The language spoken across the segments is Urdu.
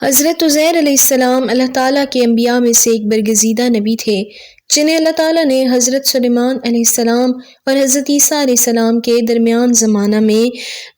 حضرت عزیر علیہ السلام اللہ تعالیٰ کے انبیاء میں سے ایک برگزیدہ نبی تھے جنہیں اللہ تعالیٰ نے حضرت سلیمان علیہ السلام اور حضرت عیسیٰ علیہ السلام کے درمیان زمانہ میں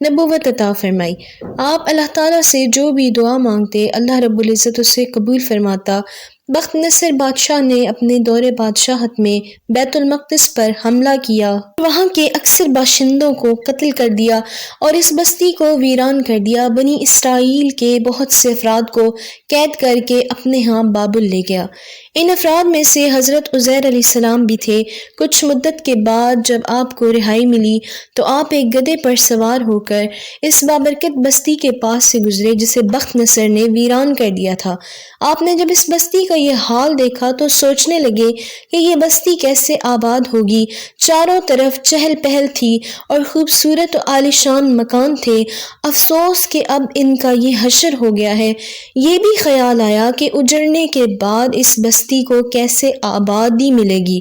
نبوت عطا فرمائی۔ آپ اللہ تعالیٰ سے جو بھی دعا مانگتے اللہ رب العزت اسے قبول فرماتا۔ بخت نصر بادشاہ نے اپنے دور بادشاہت میں بیت المقدس پر حملہ کیا، وہاں کے اکثر باشندوں کو قتل کر دیا اور اس بستی کو ویران کر دیا۔ بنی اسرائیل کے بہت سے افراد کو قید کر کے اپنے ہاں بابل لے گیا۔ ان افراد میں سے حضرت عزیر علیہ السلام بھی تھے۔ کچھ مدت کے بعد جب آپ کو رہائی ملی تو آپ ایک گدھے پر سوار ہو کر اس بابرکت بستی کے پاس سے گزرے جسے بخت نصر نے ویران کر دیا تھا۔ آپ نے جب اس بستی کا یہ حال دیکھا تو سوچنے لگے کہ یہ بستی کیسے آباد ہوگی۔ چاروں طرف چہل پہل تھی اور خوبصورت و عالیشان مکان تھے۔ افسوس کہ اب ان کا یہ حشر ہو گیا ہے۔ یہ بھی خیال آیا کہ اجڑنے کے بعد اس بستی کو کیسے آبادی ملے گی۔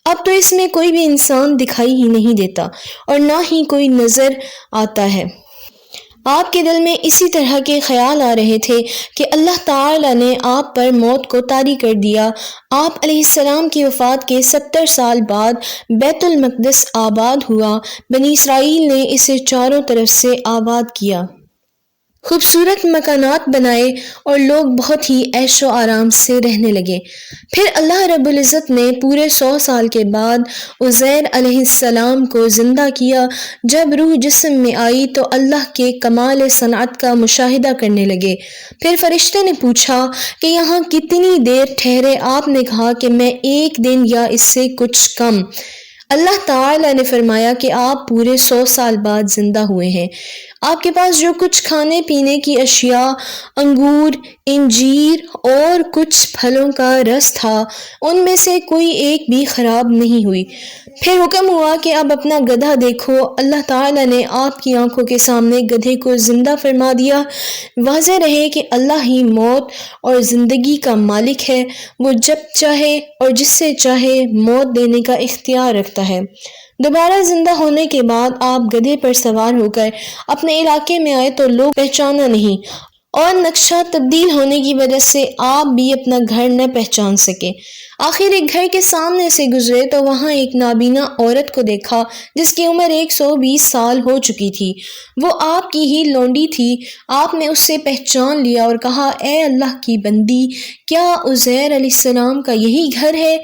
اب تو اس میں کوئی بھی انسان دکھائی ہی نہیں دیتا اور نہ ہی کوئی نظر آتا ہے۔ آپ کے دل میں اسی طرح کے خیال آ رہے تھے کہ اللہ تعالی نے آپ پر موت کو طاری کر دیا۔ آپ علیہ السلام کی وفات کے 70 سال بعد بیت المقدس آباد ہوا۔ بنی اسرائیل نے اسے چاروں طرف سے آباد کیا، خوبصورت مکانات بنائے اور لوگ بہت ہی عیش و آرام سے رہنے لگے۔ پھر اللہ رب العزت نے پورے 100 سال کے بعد عزیر علیہ السلام کو زندہ کیا۔ جب روح جسم میں آئی تو اللہ کے کمال صنعت کا مشاہدہ کرنے لگے۔ پھر فرشتے نے پوچھا کہ یہاں کتنی دیر ٹھہرے؟ آپ نے کہا کہ میں 1 دن یا اس سے کچھ کم۔ اللہ تعالی نے فرمایا کہ آپ پورے 100 سال بعد زندہ ہوئے ہیں۔ آپ کے پاس جو کچھ کھانے پینے کی اشیاء، انگور، انجیر اور کچھ پھلوں کا رس تھا، ان میں سے کوئی ایک بھی خراب نہیں ہوئی۔ پھر حکم ہوا کہ اب اپنا گدھا دیکھو۔ اللہ تعالی نے آپ کی آنکھوں کے سامنے گدھے کو زندہ فرما دیا۔ واضح رہے کہ اللہ ہی موت اور زندگی کا مالک ہے۔ وہ جب چاہے اور جس سے چاہے موت دینے کا اختیار رکھتا ہے۔ دوبارہ زندہ ہونے کے بعد آپ گدھے پر سوار ہو کر اپنے علاقے میں آئے تو لوگ پہچانا نہیں اور نقشہ تبدیل ہونے کی وجہ سے آپ بھی اپنا گھر نہ پہچان سکے۔ آخر ایک گھر کے سامنے سے گزرے تو وہاں ایک نابینا عورت کو دیکھا جس کی عمر 120 سال ہو چکی تھی۔ وہ آپ کی ہی لونڈی تھی۔ آپ نے اس سے پہچان لیا اور کہا، اے اللہ کی بندی، کیا عزیر علیہ السلام کا یہی گھر ہے؟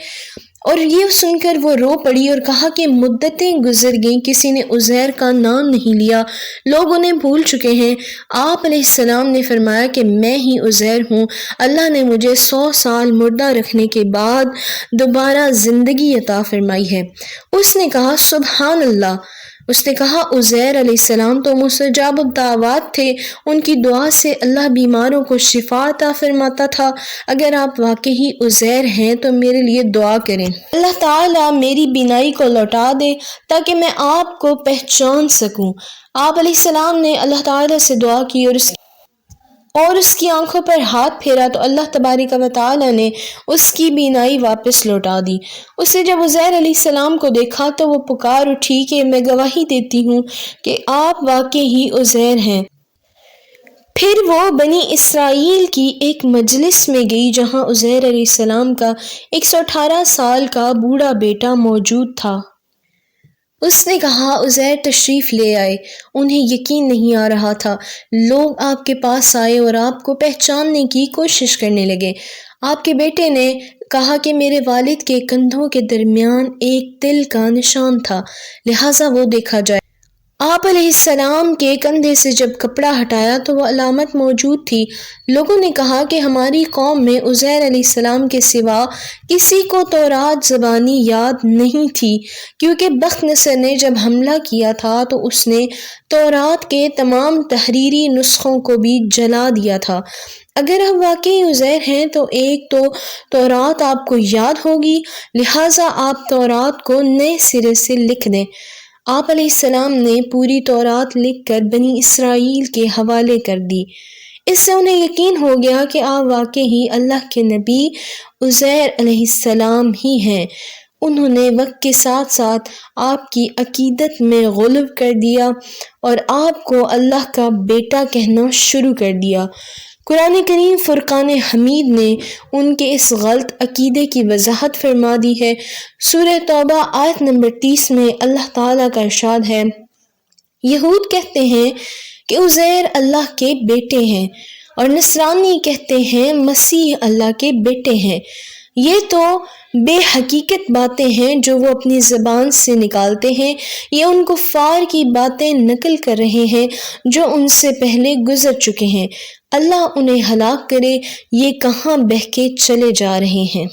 اور یہ سن کر وہ رو پڑی اور کہا کہ مدتیں گزر گئیں، کسی نے عزیر کا نام نہیں لیا، لوگ انہیں بھول چکے ہیں۔ آپ علیہ السلام نے فرمایا کہ میں ہی عزیر ہوں۔ اللہ نے مجھے 100 سال مردہ رکھنے کے بعد دوبارہ زندگی عطا فرمائی ہے۔ اس نے کہا، سبحان اللہ۔ اس نے کہا، عزیر علیہ السلام تو مستجاب الدعوات تھے، ان کی دعا سے اللہ بیماروں کو شفا عطا فرماتا تھا۔ اگر آپ واقعی عزیر ہیں تو میرے لیے دعا کریں، اللہ تعالیٰ میری بینائی کو لوٹا دے تاکہ میں آپ کو پہچان سکوں۔ آپ علیہ السلام نے اللہ تعالیٰ سے دعا کی اور اس کی آنکھوں پر ہاتھ پھیرا تو اللہ تبارک و تعالیٰ نے اس کی بینائی واپس لوٹا دی۔ اس نے جب عزیر علیہ السلام کو دیکھا تو وہ پکار اٹھی کہ میں گواہی دیتی ہوں کہ آپ واقعی عزیر ہیں۔ پھر وہ بنی اسرائیل کی ایک مجلس میں گئی جہاں عزیر علیہ السلام کا 118 سال کا بوڑھا بیٹا موجود تھا۔ اس نے کہا، عزیر تشریف لے آئے۔ انہیں یقین نہیں آ رہا تھا۔ لوگ آپ کے پاس آئے اور آپ کو پہچاننے کی کوشش کرنے لگے۔ آپ کے بیٹے نے کہا کہ میرے والد کے کندھوں کے درمیان ایک تل کا نشان تھا، لہٰذا وہ دیکھا جائے۔ آپ علیہ السلام کے کندھے سے جب کپڑا ہٹایا تو وہ علامت موجود تھی۔ لوگوں نے کہا کہ ہماری قوم میں عزیر علیہ السلام کے سوا کسی کو تورات زبانی یاد نہیں تھی، کیونکہ بخت نصر نے جب حملہ کیا تھا تو اس نے تورات کے تمام تحریری نسخوں کو بھی جلا دیا تھا۔ اگر آپ واقعی عزیر ہیں تو ایک تو تورات آپ کو یاد ہوگی، لہٰذا آپ تورات کو نئے سرے سے لکھ دیں۔ آپ علیہ السلام نے پوری تورات لکھ کر بنی اسرائیل کے حوالے کر دی۔ اس سے انہیں یقین ہو گیا کہ آپ واقعی اللہ کے نبی عزیر علیہ السلام ہی ہیں۔ انہوں نے وقت کے ساتھ ساتھ آپ کی عقیدت میں غلو کر دیا اور آپ کو اللہ کا بیٹا کہنا شروع کر دیا۔ قرآن کریم فرقان حمید نے ان کے اس غلط عقیدے کی وضاحت فرما دی ہے۔ سورہ توبہ آیت نمبر 30 میں اللہ تعالیٰ کا ارشاد ہے، یہود کہتے ہیں کہ عزیر اللہ کے بیٹے ہیں اور نصرانی کہتے ہیں مسیح اللہ کے بیٹے ہیں۔ یہ تو بے حقیقت باتیں ہیں جو وہ اپنی زبان سے نکالتے ہیں، یہ ان کفار کی باتیں نقل کر رہے ہیں جو ان سے پہلے گزر چکے ہیں۔ اللہ انہیں ہلاک کرے، یہ کہاں بہکے چلے جا رہے ہیں۔